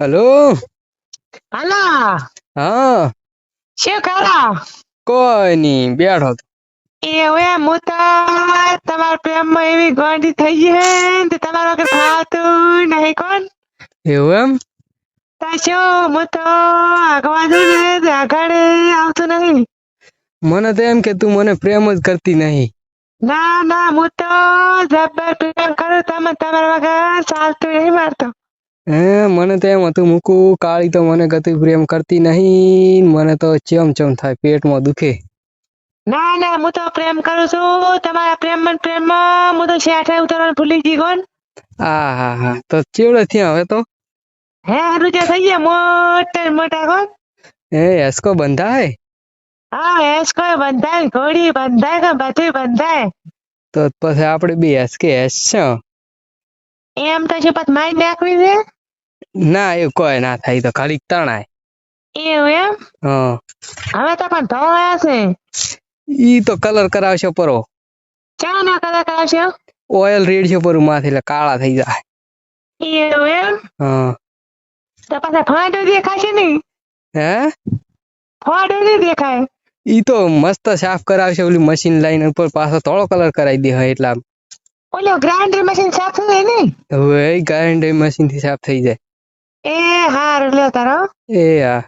Hello. હાલો. હા. શું કરો? કોઈ નઈ, બેઠો તો. એવું હું તો તમારા પ્રેમમાં એવી ગોંડી થઈ ગઈ હે ને તે તમારા વગર ફાવતું નહીં કોણ. એવું એમ? તો શું હું તો આગવા દઉં ને તે આગળ આવતું નહીં. મને તો એમ કે તું મને પ્રેમ જ કરતી નહીં. ના ના હું તો જબ્બર પ્રેમ કરું તમે તમારા વગર ચાલતું નહીં મારતો. હે મને તો એમ હતું મૂકું કાળી તો મને ગતિ પ્રેમ કરતી નહીં, મને તો ચમ થાય, પેટમાં દુખે. ના ના હું તો પ્રેમ કરું છું તમારા પ્રેમમાં હું તો શેઠે ઉતરવાનું ભૂલી ગઈ કોણ. હા તો ચેવડે થયા હવે તો. હે રૂજા થઈ ગયા મોટા ને મોટા કોણ. એ એસકો બંધા હે. હા એસકો બંધાય, ઘોડી બંધાય કે બધું બંધાય. તો પછી આપણે બે એસ કે એસ છે. એમ તો શું પછી મારી નાખવી છે. ના એવું કોઈ ના થાય, તો ખાલી તણાય. એવું એમ. હા. હવે તો પણ ધોવાયા છે. ઈ તો કલર કરાવશે પરો. ચા ના કલર કરાવશો. ઓઇલ રેડશે પરું માથે એટલે કાળા થઈ જાય. એવું એમ. હા. તો પાછા ફાંડો દેખાશે નહીં. હે ફાંડો નહીં દેખાય. ઈ તો મસ્ત સાફ કરાવશે, ઓલી મશીન લાઈન ઉપર પાછો થોડો કલર કરાવી દે હોય એટલા. ઓલો ગ્રાઇન્ડર મશીન સાફ થઈ જાય ને. હવે ગાયન મશીન થી સાફ થઈ જાય. એ હારું લ્યો તારો. એ હા.